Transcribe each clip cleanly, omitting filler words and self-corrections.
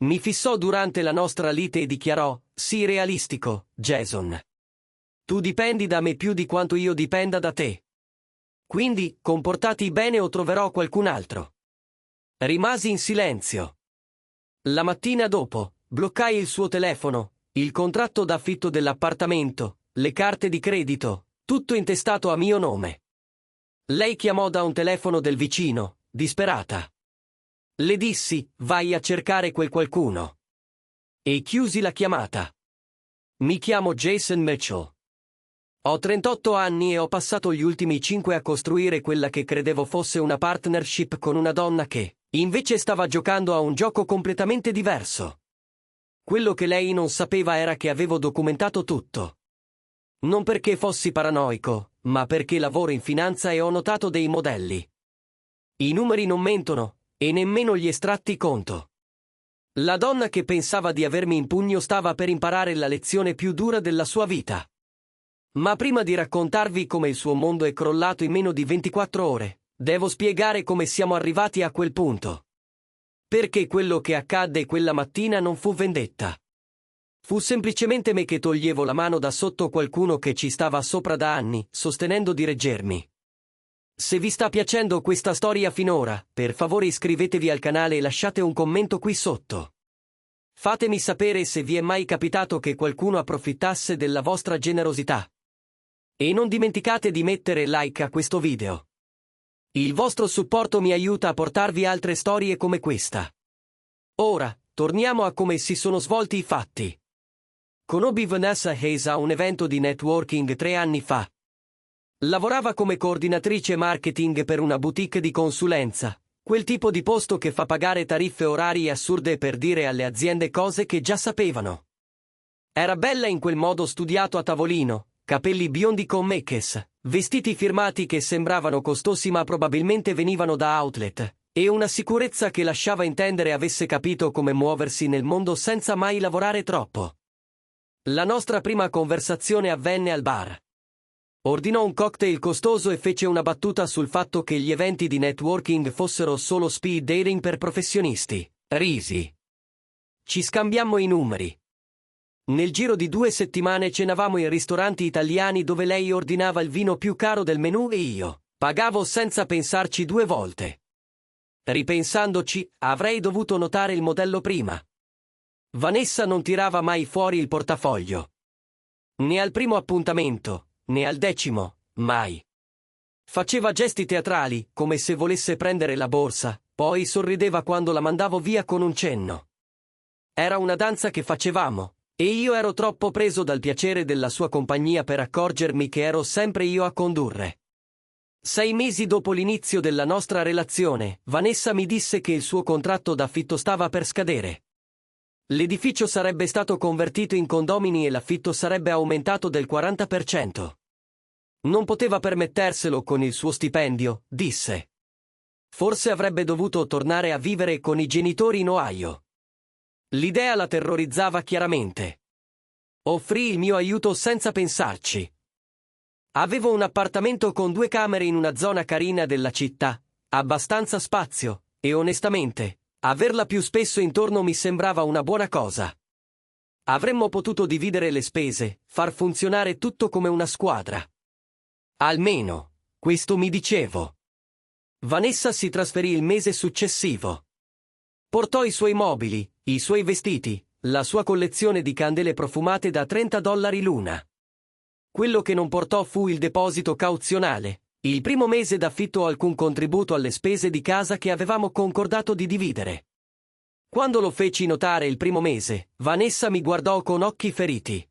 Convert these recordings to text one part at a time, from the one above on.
Mi fissò durante la nostra lite e dichiarò: sii realistico, Jason. Tu dipendi da me più di quanto io dipenda da te. Quindi, comportati bene o troverò qualcun altro. Rimasi in silenzio. La mattina dopo, bloccai il suo telefono, il contratto d'affitto dell'appartamento, le carte di credito, tutto intestato a mio nome. Lei chiamò da un telefono del vicino, disperata. Le dissi: vai a cercare quel qualcuno. E chiusi la chiamata. Mi chiamo Jason Mitchell. Ho 38 anni e ho passato gli ultimi 5 a costruire quella che credevo fosse una partnership con una donna che, invece, stava giocando a un gioco completamente diverso. Quello che lei non sapeva era che avevo documentato tutto. Non perché fossi paranoico, ma perché lavoro in finanza e ho notato dei modelli. I numeri non mentono, e nemmeno gli estratti conto. La donna che pensava di avermi in pugno stava per imparare la lezione più dura della sua vita. Ma prima di raccontarvi come il suo mondo è crollato in meno di 24 ore, devo spiegare come siamo arrivati a quel punto. Perché quello che accadde quella mattina non fu vendetta. Fu semplicemente me che toglievo la mano da sotto qualcuno che ci stava sopra da anni, sostenendo di reggermi. Se vi sta piacendo questa storia finora, per favore iscrivetevi al canale e lasciate un commento qui sotto. Fatemi sapere se vi è mai capitato che qualcuno approfittasse della vostra generosità. E non dimenticate di mettere like a questo video. Il vostro supporto mi aiuta a portarvi altre storie come questa. Ora, torniamo a come si sono svolti i fatti. Conobbi Vanessa Hayes a un evento di networking 3 anni fa. Lavorava come coordinatrice marketing per una boutique di consulenza, quel tipo di posto che fa pagare tariffe orarie assurde per dire alle aziende cose che già sapevano. Era bella in quel modo studiato a tavolino, capelli biondi con makes, vestiti firmati che sembravano costosi ma probabilmente venivano da outlet, e una sicurezza che lasciava intendere avesse capito come muoversi nel mondo senza mai lavorare troppo. La nostra prima conversazione avvenne al bar. Ordinò un cocktail costoso e fece una battuta sul fatto che gli eventi di networking fossero solo speed dating per professionisti. Risi. Ci scambiammo i numeri. Nel giro di 2 settimane cenavamo in ristoranti italiani dove lei ordinava il vino più caro del menù e io pagavo senza pensarci 2 volte. Ripensandoci, avrei dovuto notare il modello prima. Vanessa non tirava mai fuori il portafoglio. Né al primo appuntamento, né al 10º, mai. Faceva gesti teatrali, come se volesse prendere la borsa, poi sorrideva quando la mandavo via con un cenno. Era una danza che facevamo. E io ero troppo preso dal piacere della sua compagnia per accorgermi che ero sempre io a condurre. 6 mesi dopo l'inizio della nostra relazione, Vanessa mi disse che il suo contratto d'affitto stava per scadere. L'edificio sarebbe stato convertito in condomini e l'affitto sarebbe aumentato del 40%. Non poteva permetterselo con il suo stipendio, disse. Forse avrebbe dovuto tornare a vivere con i genitori in Ohio. L'idea la terrorizzava chiaramente. Offrì il mio aiuto senza pensarci. Avevo un appartamento con 2 camere in una zona carina della città, abbastanza spazio, e onestamente, averla più spesso intorno mi sembrava una buona cosa. Avremmo potuto dividere le spese, far funzionare tutto come una squadra. Almeno, questo mi dicevo. Vanessa si trasferì il mese successivo. Portò i suoi mobili, i suoi vestiti, la sua collezione di candele profumate da $30 l'una. Quello che non portò fu il deposito cauzionale, il primo mese d'affitto o alcun contributo alle spese di casa che avevamo concordato di dividere. Quando lo feci notare il primo mese, Vanessa mi guardò con occhi feriti.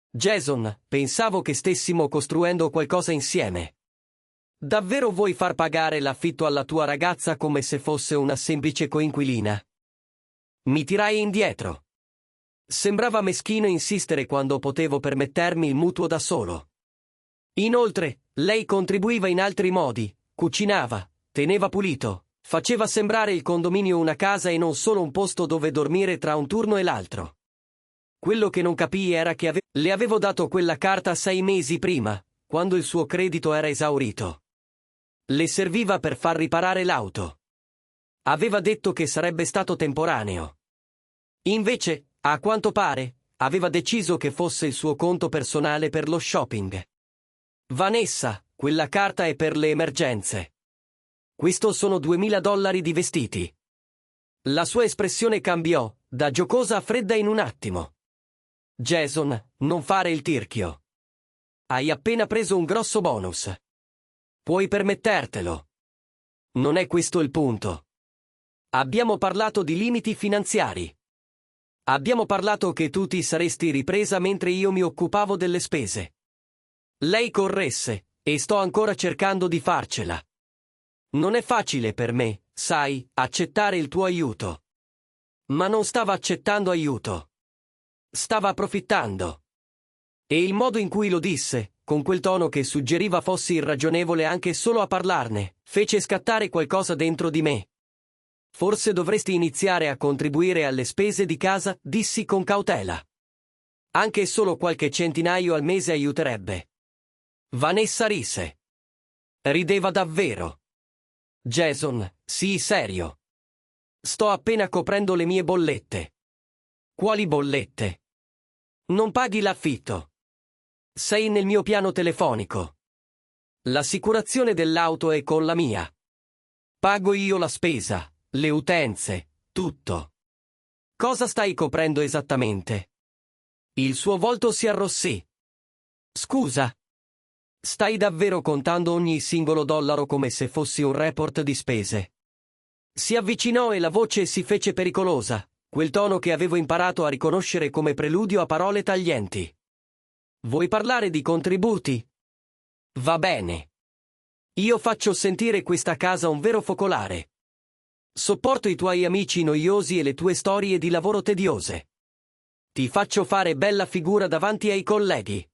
Jason, pensavo che stessimo costruendo qualcosa insieme. Davvero vuoi far pagare l'affitto alla tua ragazza come se fosse una semplice coinquilina? Mi tirai indietro. Sembrava meschino insistere quando potevo permettermi il mutuo da solo. Inoltre, lei contribuiva in altri modi, cucinava, teneva pulito, faceva sembrare il condominio una casa e non solo un posto dove dormire tra un turno e l'altro. Quello che non capii era che le avevo dato quella carta 6 mesi prima, quando il suo credito era esaurito. Le serviva per far riparare l'auto. Aveva detto che sarebbe stato temporaneo. Invece, a quanto pare, aveva deciso che fosse il suo conto personale per lo shopping. Vanessa, quella carta è per le emergenze. Questo sono $2000 di vestiti. La sua espressione cambiò, da giocosa a fredda in un attimo. Jason, non fare il tirchio. Hai appena preso un grosso bonus. Puoi permettertelo. Non è questo il punto. Abbiamo parlato di limiti finanziari. Abbiamo parlato che tu ti saresti ripresa mentre io mi occupavo delle spese. Lei corresse, e sto ancora cercando di farcela. Non è facile per me, sai, accettare il tuo aiuto. Ma non stava accettando aiuto. Stava approfittando. E il modo in cui lo disse, con quel tono che suggeriva fossi irragionevole anche solo a parlarne, fece scattare qualcosa dentro di me. Forse dovresti iniziare a contribuire alle spese di casa, dissi con cautela. Anche solo qualche centinaio al mese aiuterebbe. Vanessa rise. Rideva davvero. Jason, sii serio. Sto appena coprendo le mie bollette. Quali bollette? Non paghi l'affitto. Sei nel mio piano telefonico. L'assicurazione dell'auto è con la mia. Pago io la spesa, le utenze, tutto. Cosa stai coprendo esattamente? Il suo volto si arrossì. Scusa. Stai davvero contando ogni singolo dollaro come se fossi un report di spese? Si avvicinò e la voce si fece pericolosa, quel tono che avevo imparato a riconoscere come preludio a parole taglienti. Vuoi parlare di contributi? Va bene. Io faccio sentire questa casa un vero focolare. Sopporto i tuoi amici noiosi e le tue storie di lavoro tediose. Ti faccio fare bella figura davanti ai colleghi.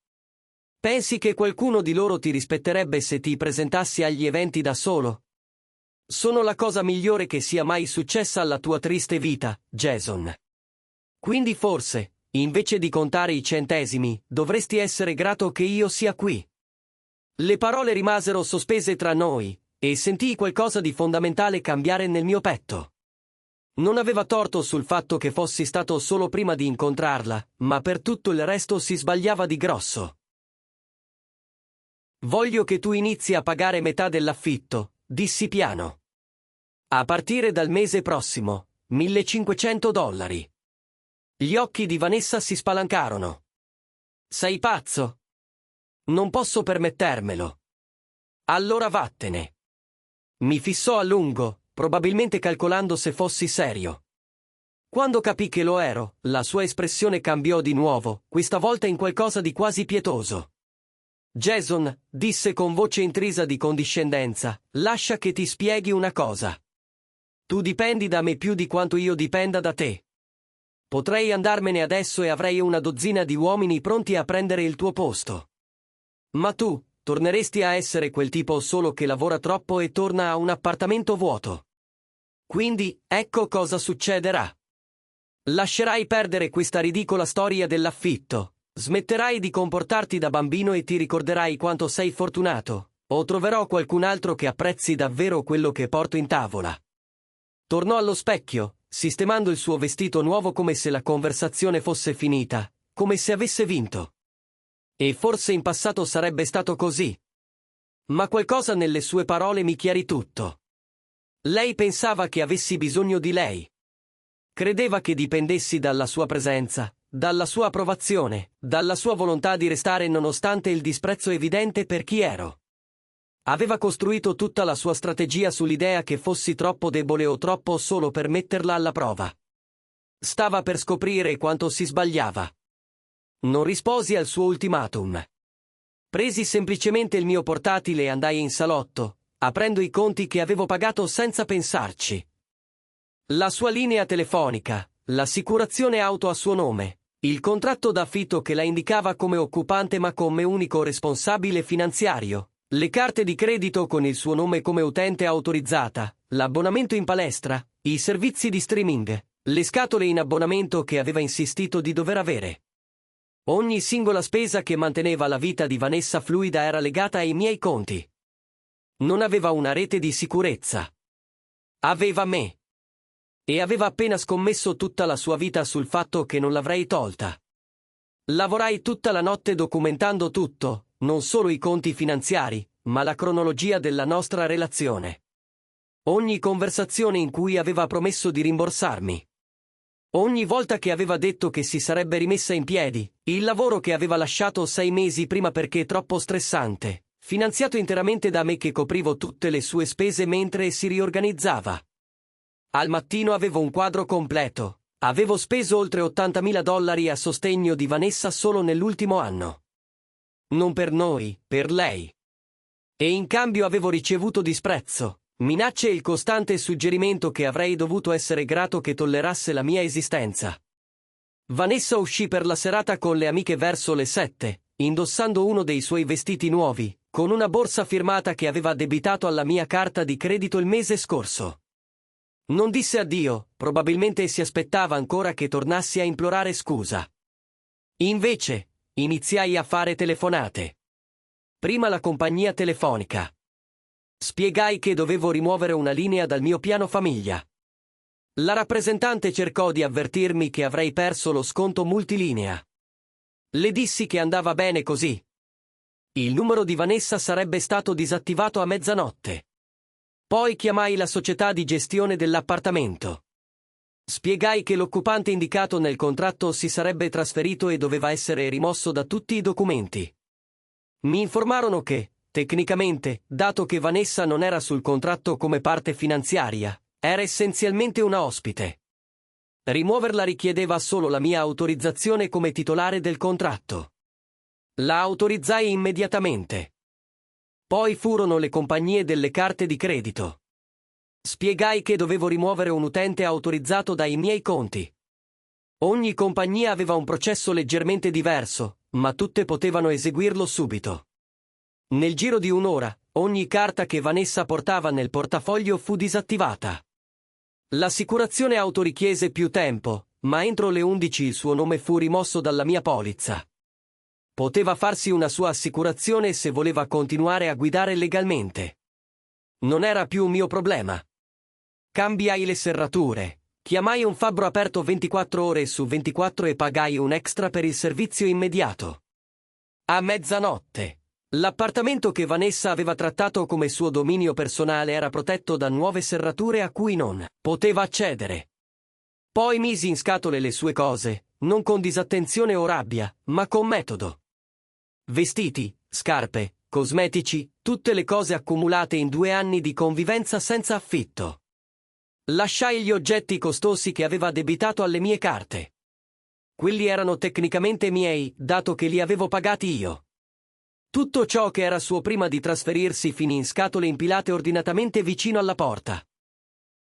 Pensi che qualcuno di loro ti rispetterebbe se ti presentassi agli eventi da solo? Sono la cosa migliore che sia mai successa alla tua triste vita, Jason. Quindi forse, invece di contare i centesimi, dovresti essere grato che io sia qui. Le parole rimasero sospese tra noi, e sentii qualcosa di fondamentale cambiare nel mio petto. Non aveva torto sul fatto che fossi stato solo prima di incontrarla, ma per tutto il resto si sbagliava di grosso. Voglio che tu inizi a pagare metà dell'affitto, dissi piano. A partire dal mese prossimo, $1500. Gli occhi di Vanessa si spalancarono. Sei pazzo? Non posso permettermelo. Allora vattene. Mi fissò a lungo, probabilmente calcolando se fossi serio. Quando capì che lo ero, la sua espressione cambiò di nuovo, questa volta in qualcosa di quasi pietoso. Jason, disse con voce intrisa di condiscendenza, lascia che ti spieghi una cosa. Tu dipendi da me più di quanto io dipenda da te. Potrei andarmene adesso e avrei una dozzina di uomini pronti a prendere il tuo posto. Ma tu, torneresti a essere quel tipo solo che lavora troppo e torna a un appartamento vuoto. Quindi, ecco cosa succederà. Lascerai perdere questa ridicola storia dell'affitto. Smetterai di comportarti da bambino e ti ricorderai quanto sei fortunato, o troverò qualcun altro che apprezzi davvero quello che porto in tavola. Tornò allo specchio, sistemando il suo vestito nuovo come se la conversazione fosse finita, come se avesse vinto. E forse in passato sarebbe stato così. Ma qualcosa nelle sue parole mi chiarì tutto. Lei pensava che avessi bisogno di lei. Credeva che dipendessi dalla sua presenza, dalla sua approvazione, dalla sua volontà di restare nonostante il disprezzo evidente per chi ero. Aveva costruito tutta la sua strategia sull'idea che fossi troppo debole o troppo solo per metterla alla prova. Stava per scoprire quanto si sbagliava. Non risposi al suo ultimatum. Presi semplicemente il mio portatile e andai in salotto, aprendo i conti che avevo pagato senza pensarci. La sua linea telefonica, l'assicurazione auto a suo nome, il contratto d'affitto che la indicava come occupante ma come unico responsabile finanziario, le carte di credito con il suo nome come utente autorizzata, l'abbonamento in palestra, i servizi di streaming, le scatole in abbonamento che aveva insistito di dover avere. Ogni singola spesa che manteneva la vita di Vanessa fluida era legata ai miei conti. Non aveva una rete di sicurezza. Aveva me. E aveva appena scommesso tutta la sua vita sul fatto che non l'avrei tolta. Lavorai tutta la notte documentando tutto, non solo i conti finanziari, ma la cronologia della nostra relazione. Ogni conversazione in cui aveva promesso di rimborsarmi. Ogni volta che aveva detto che si sarebbe rimessa in piedi, il lavoro che aveva lasciato 6 mesi prima perché troppo stressante, finanziato interamente da me che coprivo tutte le sue spese mentre si riorganizzava. Al mattino avevo un quadro completo. Avevo speso oltre $80.000 a sostegno di Vanessa solo nell'ultimo anno. Non per noi, per lei. E in cambio avevo ricevuto disprezzo, minacce e il costante suggerimento che avrei dovuto essere grato che tollerasse la mia esistenza. Vanessa uscì per la serata con le amiche verso le 7, indossando uno dei suoi vestiti nuovi, con una borsa firmata che aveva addebitato alla mia carta di credito il mese scorso. Non disse addio, probabilmente si aspettava ancora che tornassi a implorare scusa. Invece, iniziai a fare telefonate. Prima la compagnia telefonica. Spiegai che dovevo rimuovere una linea dal mio piano famiglia. La rappresentante cercò di avvertirmi che avrei perso lo sconto multilinea. Le dissi che andava bene così. Il numero di Vanessa sarebbe stato disattivato a mezzanotte. Poi chiamai la società di gestione dell'appartamento. Spiegai che l'occupante indicato nel contratto si sarebbe trasferito e doveva essere rimosso da tutti i documenti. Mi informarono che, tecnicamente, dato che Vanessa non era sul contratto come parte finanziaria, era essenzialmente una ospite. Rimuoverla richiedeva solo la mia autorizzazione come titolare del contratto. La autorizzai immediatamente. Poi furono le compagnie delle carte di credito. Spiegai che dovevo rimuovere un utente autorizzato dai miei conti. Ogni compagnia aveva un processo leggermente diverso, ma tutte potevano eseguirlo subito. Nel giro di un'ora, ogni carta che Vanessa portava nel portafoglio fu disattivata. L'assicurazione auto richiese più tempo, ma entro le 11 il suo nome fu rimosso dalla mia polizza. Poteva farsi una sua assicurazione se voleva continuare a guidare legalmente. Non era più un mio problema. Cambiai le serrature, chiamai un fabbro aperto 24 ore su 24 e pagai un extra per il servizio immediato. A mezzanotte, l'appartamento che Vanessa aveva trattato come suo dominio personale era protetto da nuove serrature a cui non poteva accedere. Poi misi in scatole le sue cose, non con disattenzione o rabbia, ma con metodo. Vestiti, scarpe, cosmetici, tutte le cose accumulate in 2 anni di convivenza senza affitto. Lasciai gli oggetti costosi che aveva addebitato alle mie carte. Quelli erano tecnicamente miei, dato che li avevo pagati io. Tutto ciò che era suo prima di trasferirsi finì in scatole impilate ordinatamente vicino alla porta.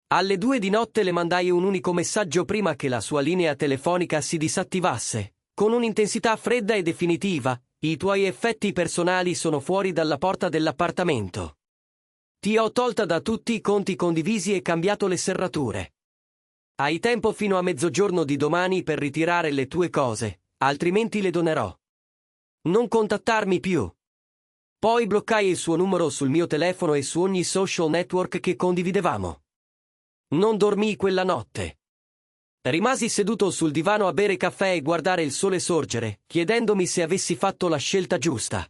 Alle 2 di notte le mandai un unico messaggio prima che la sua linea telefonica si disattivasse, con un'intensità fredda e definitiva: i tuoi effetti personali sono fuori dalla porta dell'appartamento. Ti ho tolta da tutti i conti condivisi e cambiato le serrature. Hai tempo fino a mezzogiorno di domani per ritirare le tue cose, altrimenti le donerò. Non contattarmi più. Poi bloccai il suo numero sul mio telefono e su ogni social network che condividevamo. Non dormii quella notte. Rimasi seduto sul divano a bere caffè e guardare il sole sorgere, chiedendomi se avessi fatto la scelta giusta.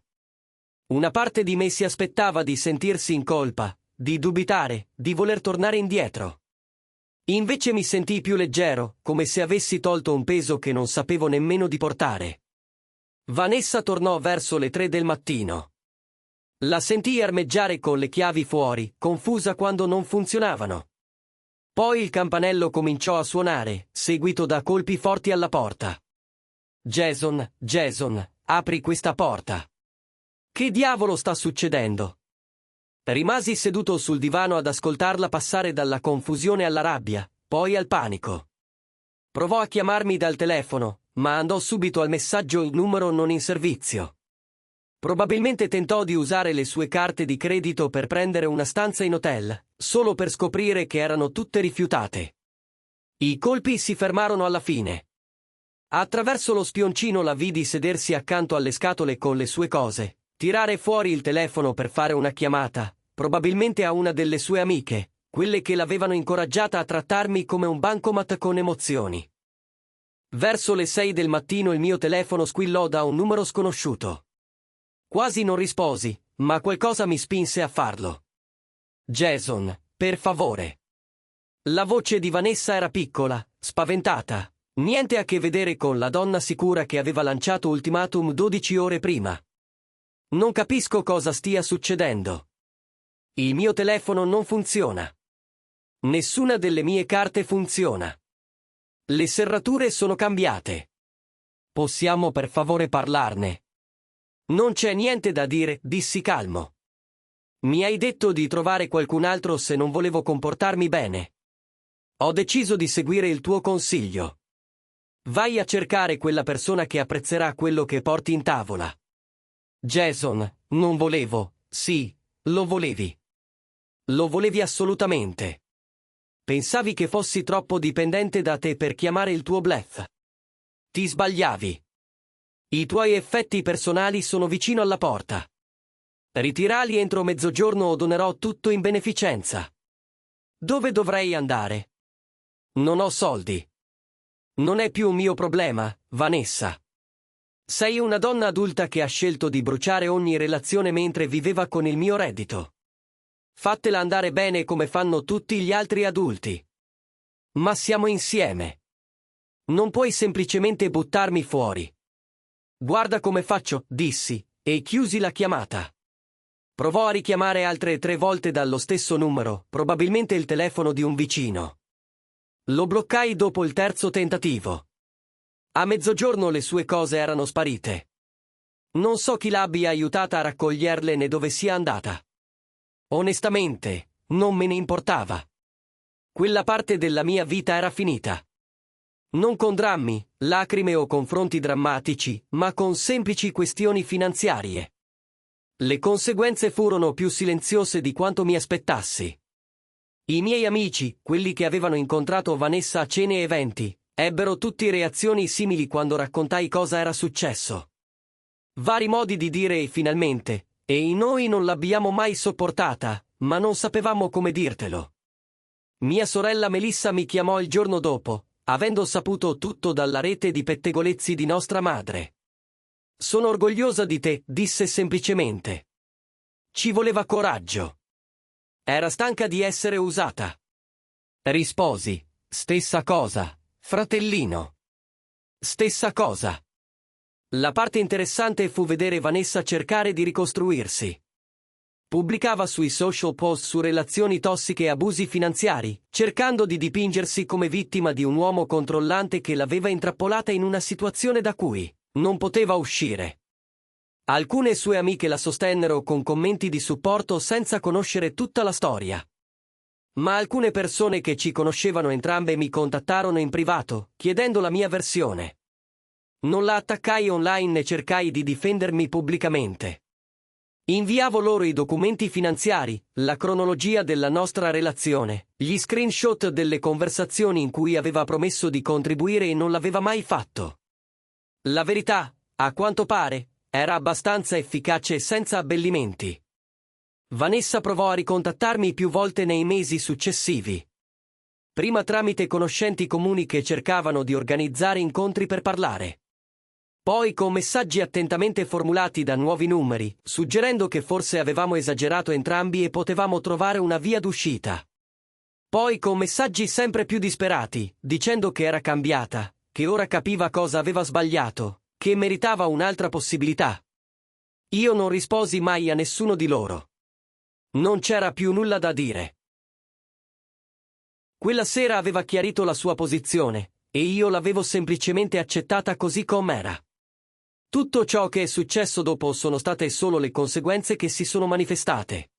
Una parte di me si aspettava di sentirsi in colpa, di dubitare, di voler tornare indietro. Invece mi sentii più leggero, come se avessi tolto un peso che non sapevo nemmeno di portare. Vanessa tornò verso le 3 del mattino. La sentii armeggiare con le chiavi fuori, confusa quando non funzionavano. Poi il campanello cominciò a suonare, seguito da colpi forti alla porta. Jason, Jason, apri questa porta. Che diavolo sta succedendo? Rimasi seduto sul divano ad ascoltarla passare dalla confusione alla rabbia, poi al panico. Provò a chiamarmi dal telefono, ma andò subito al messaggio il numero non in servizio. Probabilmente tentò di usare le sue carte di credito per prendere una stanza in hotel, solo per scoprire che erano tutte rifiutate. I colpi si fermarono alla fine. Attraverso lo spioncino la vidi sedersi accanto alle scatole con le sue cose, tirare fuori il telefono per fare una chiamata, probabilmente a una delle sue amiche, quelle che l'avevano incoraggiata a trattarmi come un bancomat con emozioni. Verso le 6 del mattino il mio telefono squillò da un numero sconosciuto. Quasi non risposi, ma qualcosa mi spinse a farlo. Jason, per favore. La voce di Vanessa era piccola, spaventata, niente a che vedere con la donna sicura che aveva lanciato ultimatum 12 ore prima. Non capisco cosa stia succedendo. Il mio telefono non funziona. Nessuna delle mie carte funziona. Le serrature sono cambiate. Possiamo per favore parlarne? Non c'è niente da dire, dissi calmo. Mi hai detto di trovare qualcun altro se non volevo comportarmi bene. Ho deciso di seguire il tuo consiglio. Vai a cercare quella persona che apprezzerà quello che porti in tavola. Jason, non volevo, sì, lo volevi. Lo volevi assolutamente. Pensavi che fossi troppo dipendente da te per chiamare il tuo bluff. Ti sbagliavi. I tuoi effetti personali sono vicino alla porta. Ritirali entro mezzogiorno o donerò tutto in beneficenza. Dove dovrei andare? Non ho soldi. Non è più un mio problema, Vanessa. Sei una donna adulta che ha scelto di bruciare ogni relazione mentre viveva con il mio reddito. Fatela andare bene come fanno tutti gli altri adulti. Ma siamo insieme. Non puoi semplicemente buttarmi fuori. Guarda come faccio, dissi, e chiusi la chiamata. Provò a richiamare altre 3 volte dallo stesso numero, probabilmente il telefono di un vicino. Lo bloccai dopo il terzo tentativo. A mezzogiorno le sue cose erano sparite. Non so chi l'abbia aiutata a raccoglierle né dove sia andata. Onestamente, non me ne importava. Quella parte della mia vita era finita. Non con drammi, lacrime o confronti drammatici, ma con semplici questioni finanziarie. Le conseguenze furono più silenziose di quanto mi aspettassi. I miei amici, quelli che avevano incontrato Vanessa a cene e eventi, ebbero tutti reazioni simili quando raccontai cosa era successo. Vari modi di dire finalmente, e noi non l'abbiamo mai sopportata, ma non sapevamo come dirtelo. Mia sorella Melissa mi chiamò il giorno dopo, avendo saputo tutto dalla rete di pettegolezzi di nostra madre. Sono orgogliosa di te, disse semplicemente. Ci voleva coraggio. Era stanca di essere usata. Risposi, stessa cosa, fratellino. Stessa cosa. La parte interessante fu vedere Vanessa cercare di ricostruirsi. Pubblicava sui social post su relazioni tossiche e abusi finanziari, cercando di dipingersi come vittima di un uomo controllante che l'aveva intrappolata in una situazione da cui non poteva uscire. Alcune sue amiche la sostennero con commenti di supporto senza conoscere tutta la storia. Ma alcune persone che ci conoscevano entrambe mi contattarono in privato, chiedendo la mia versione. Non la attaccai online né cercai di difendermi pubblicamente. Inviavo loro i documenti finanziari, la cronologia della nostra relazione, gli screenshot delle conversazioni in cui aveva promesso di contribuire e non l'aveva mai fatto. La verità, a quanto pare, era abbastanza efficace senza abbellimenti. Vanessa provò a ricontattarmi più volte nei mesi successivi. Prima tramite conoscenti comuni che cercavano di organizzare incontri per parlare. Poi con messaggi attentamente formulati da nuovi numeri, suggerendo che forse avevamo esagerato entrambi e potevamo trovare una via d'uscita. Poi con messaggi sempre più disperati, dicendo che era cambiata, che ora capiva cosa aveva sbagliato, che meritava un'altra possibilità. Io non risposi mai a nessuno di loro. Non c'era più nulla da dire. Quella sera aveva chiarito la sua posizione, e io l'avevo semplicemente accettata così com'era. Tutto ciò che è successo dopo sono state solo le conseguenze che si sono manifestate.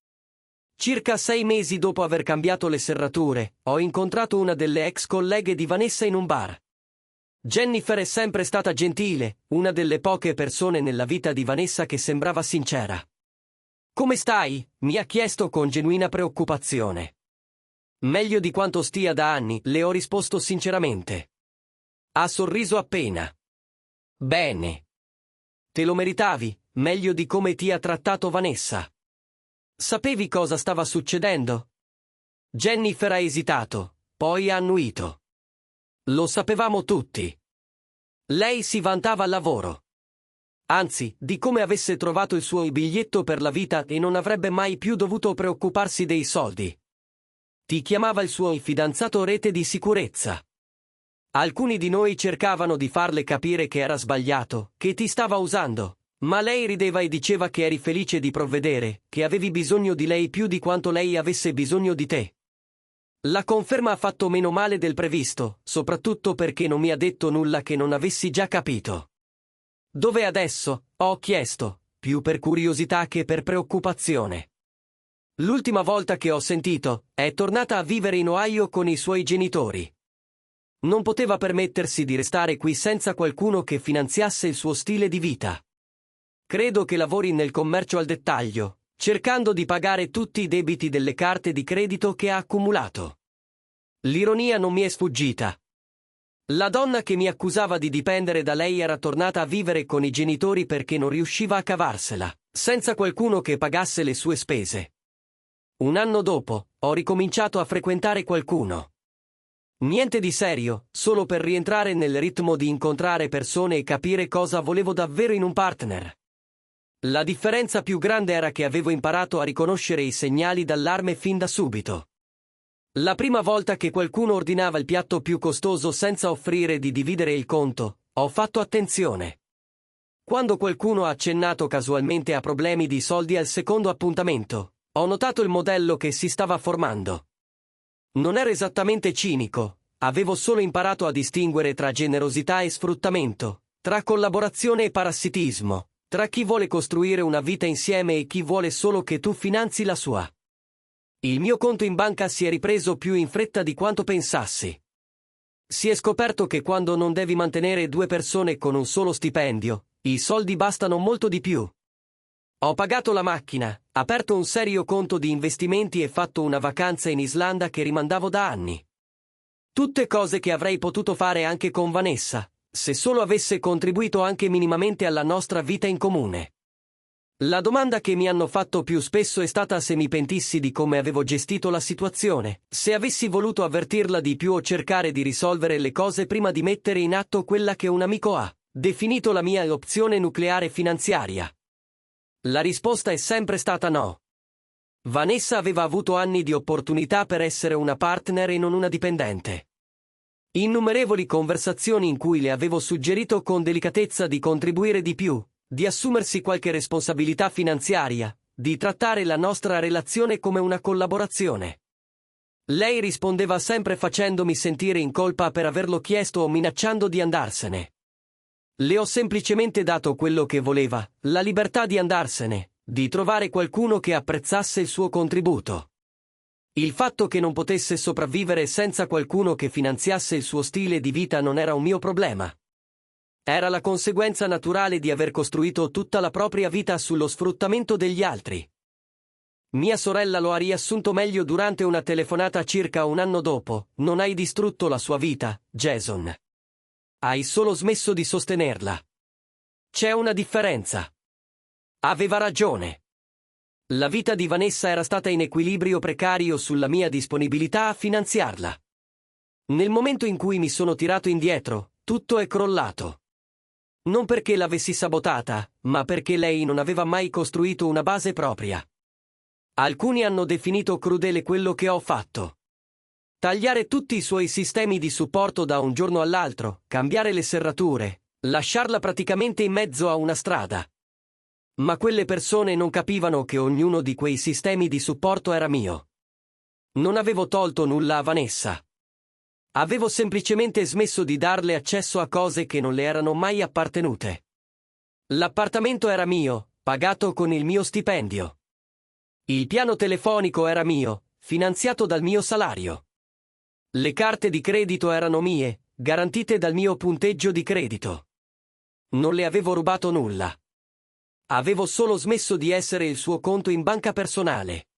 Circa 6 mesi dopo aver cambiato le serrature, ho incontrato una delle ex colleghe di Vanessa in un bar. Jennifer è sempre stata gentile, una delle poche persone nella vita di Vanessa che sembrava sincera. «Come stai?» mi ha chiesto con genuina preoccupazione. «Meglio di quanto stia da anni», le ho risposto sinceramente. Ha sorriso appena. «Bene. Te lo meritavi, meglio di come ti ha trattato Vanessa. Sapevi cosa stava succedendo?» Jennifer ha esitato, poi ha annuito. Lo sapevamo tutti. Lei si vantava al lavoro. Anzi, di come avesse trovato il suo biglietto per la vita e non avrebbe mai più dovuto preoccuparsi dei soldi. Ti chiamava il suo fidanzato rete di sicurezza. Alcuni di noi cercavano di farle capire che era sbagliato, che ti stava usando, ma lei rideva e diceva che eri felice di provvedere, che avevi bisogno di lei più di quanto lei avesse bisogno di te. La conferma ha fatto meno male del previsto, soprattutto perché non mi ha detto nulla che non avessi già capito. Dov'è adesso? Ho chiesto, più per curiosità che per preoccupazione. L'ultima volta che ho sentito, è tornata a vivere in Ohio con i suoi genitori. Non poteva permettersi di restare qui senza qualcuno che finanziasse il suo stile di vita. Credo che lavori nel commercio al dettaglio, cercando di pagare tutti i debiti delle carte di credito che ha accumulato. L'ironia non mi è sfuggita. La donna che mi accusava di dipendere da lei era tornata a vivere con i genitori perché non riusciva a cavarsela, senza qualcuno che pagasse le sue spese. Un anno dopo, ho ricominciato a frequentare qualcuno. Niente di serio, solo per rientrare nel ritmo di incontrare persone e capire cosa volevo davvero in un partner. La differenza più grande era che avevo imparato a riconoscere i segnali d'allarme fin da subito. La prima volta che qualcuno ordinava il piatto più costoso senza offrire di dividere il conto, ho fatto attenzione. Quando qualcuno ha accennato casualmente a problemi di soldi al secondo appuntamento, ho notato il modello che si stava formando. Non ero esattamente cinico, avevo solo imparato a distinguere tra generosità e sfruttamento, tra collaborazione e parassitismo, tra chi vuole costruire una vita insieme e chi vuole solo che tu finanzi la sua. Il mio conto in banca si è ripreso più in fretta di quanto pensassi. Si è scoperto che quando non devi mantenere due persone con un solo stipendio, i soldi bastano molto di più. Ho pagato la macchina, aperto un serio conto di investimenti e fatto una vacanza in Islanda che rimandavo da anni. Tutte cose che avrei potuto fare anche con Vanessa, se solo avesse contribuito anche minimamente alla nostra vita in comune. La domanda che mi hanno fatto più spesso è stata se mi pentissi di come avevo gestito la situazione, se avessi voluto avvertirla di più o cercare di risolvere le cose prima di mettere in atto quella che un amico ha definito la mia opzione nucleare finanziaria. La risposta è sempre stata no. Vanessa aveva avuto anni di opportunità per essere una partner e non una dipendente. Innumerevoli conversazioni in cui le avevo suggerito con delicatezza di contribuire di più, di assumersi qualche responsabilità finanziaria, di trattare la nostra relazione come una collaborazione. Lei rispondeva sempre facendomi sentire in colpa per averlo chiesto o minacciando di andarsene. Le ho semplicemente dato quello che voleva, la libertà di andarsene, di trovare qualcuno che apprezzasse il suo contributo. Il fatto che non potesse sopravvivere senza qualcuno che finanziasse il suo stile di vita non era un mio problema. Era la conseguenza naturale di aver costruito tutta la propria vita sullo sfruttamento degli altri. Mia sorella lo ha riassunto meglio durante una telefonata circa un anno dopo: non hai distrutto la sua vita, Jason. Hai solo smesso di sostenerla. C'è una differenza. Aveva ragione. La vita di Vanessa era stata in equilibrio precario sulla mia disponibilità a finanziarla. Nel momento in cui mi sono tirato indietro, tutto è crollato. Non perché l'avessi sabotata, ma perché lei non aveva mai costruito una base propria. Alcuni hanno definito crudele quello che ho fatto. Tagliare tutti i suoi sistemi di supporto da un giorno all'altro, cambiare le serrature, lasciarla praticamente in mezzo a una strada. Ma quelle persone non capivano che ognuno di quei sistemi di supporto era mio. Non avevo tolto nulla a Vanessa. Avevo semplicemente smesso di darle accesso a cose che non le erano mai appartenute. L'appartamento era mio, pagato con il mio stipendio. Il piano telefonico era mio, finanziato dal mio salario. Le carte di credito erano mie, garantite dal mio punteggio di credito. Non le avevo rubato nulla. Avevo solo smesso di essere il suo conto in banca personale.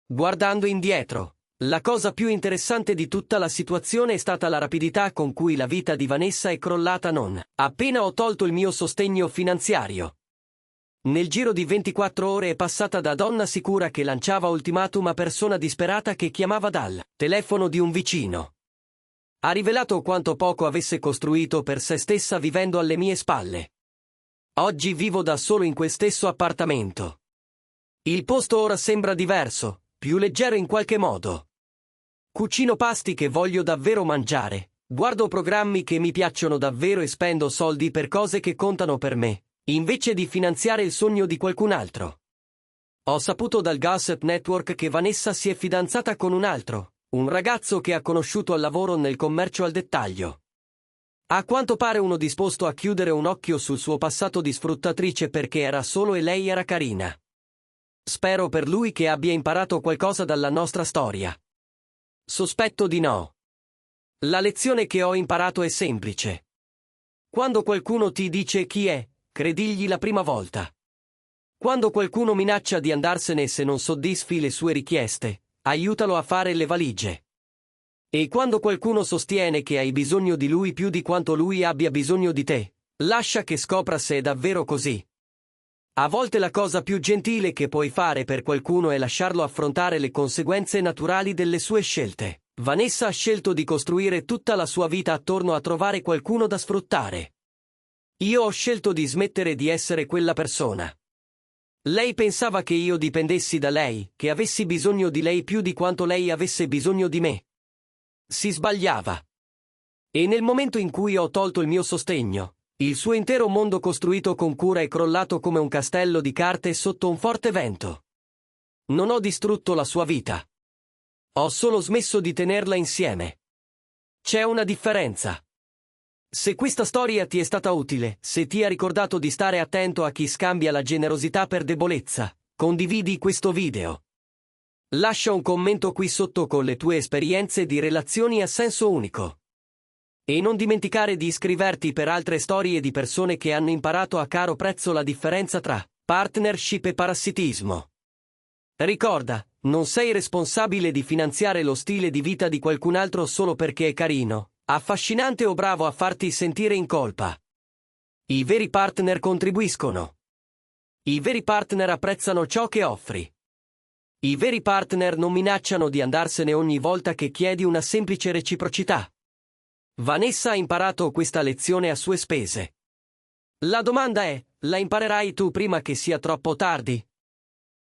Guardando indietro, la cosa più interessante di tutta la situazione è stata la rapidità con cui la vita di Vanessa è crollata non appena ho tolto il mio sostegno finanziario. Nel giro di 24 ore è passata da donna sicura che lanciava ultimatum a persona disperata che chiamava dal telefono di un vicino. Ha rivelato quanto poco avesse costruito per se stessa vivendo alle mie spalle. Oggi vivo da solo in quel stesso appartamento. Il posto ora sembra diverso, più leggero in qualche modo. Cucino pasti che voglio davvero mangiare, guardo programmi che mi piacciono davvero e spendo soldi per cose che contano per me, invece di finanziare il sogno di qualcun altro. Ho saputo dal Gossip Network che Vanessa si è fidanzata con un altro, un ragazzo che ha conosciuto al lavoro nel commercio al dettaglio. A quanto pare uno disposto a chiudere un occhio sul suo passato di sfruttatrice perché era solo e lei era carina. Spero per lui che abbia imparato qualcosa dalla nostra storia. Sospetto di no. La lezione che ho imparato è semplice. Quando qualcuno ti dice chi è, credigli la prima volta. Quando qualcuno minaccia di andarsene se non soddisfi le sue richieste, aiutalo a fare le valigie. E quando qualcuno sostiene che hai bisogno di lui più di quanto lui abbia bisogno di te, lascia che scopra se è davvero così. A volte la cosa più gentile che puoi fare per qualcuno è lasciarlo affrontare le conseguenze naturali delle sue scelte. Vanessa ha scelto di costruire tutta la sua vita attorno a trovare qualcuno da sfruttare. Io ho scelto di smettere di essere quella persona. Lei pensava che io dipendessi da lei, che avessi bisogno di lei più di quanto lei avesse bisogno di me. Si sbagliava. E nel momento in cui ho tolto il mio sostegno, il suo intero mondo costruito con cura è crollato come un castello di carte sotto un forte vento. Non ho distrutto la sua vita. Ho solo smesso di tenerla insieme. C'è una differenza. Se questa storia ti è stata utile, se ti ha ricordato di stare attento a chi scambia la generosità per debolezza, condividi questo video. Lascia un commento qui sotto con le tue esperienze di relazioni a senso unico. E non dimenticare di iscriverti per altre storie di persone che hanno imparato a caro prezzo la differenza tra partnership e parassitismo. Ricorda, non sei responsabile di finanziare lo stile di vita di qualcun altro solo perché è carino, affascinante o bravo a farti sentire in colpa. I veri partner contribuiscono. I veri partner apprezzano ciò che offri. I veri partner non minacciano di andarsene ogni volta che chiedi una semplice reciprocità. Vanessa ha imparato questa lezione a sue spese. La domanda è, la imparerai tu prima che sia troppo tardi?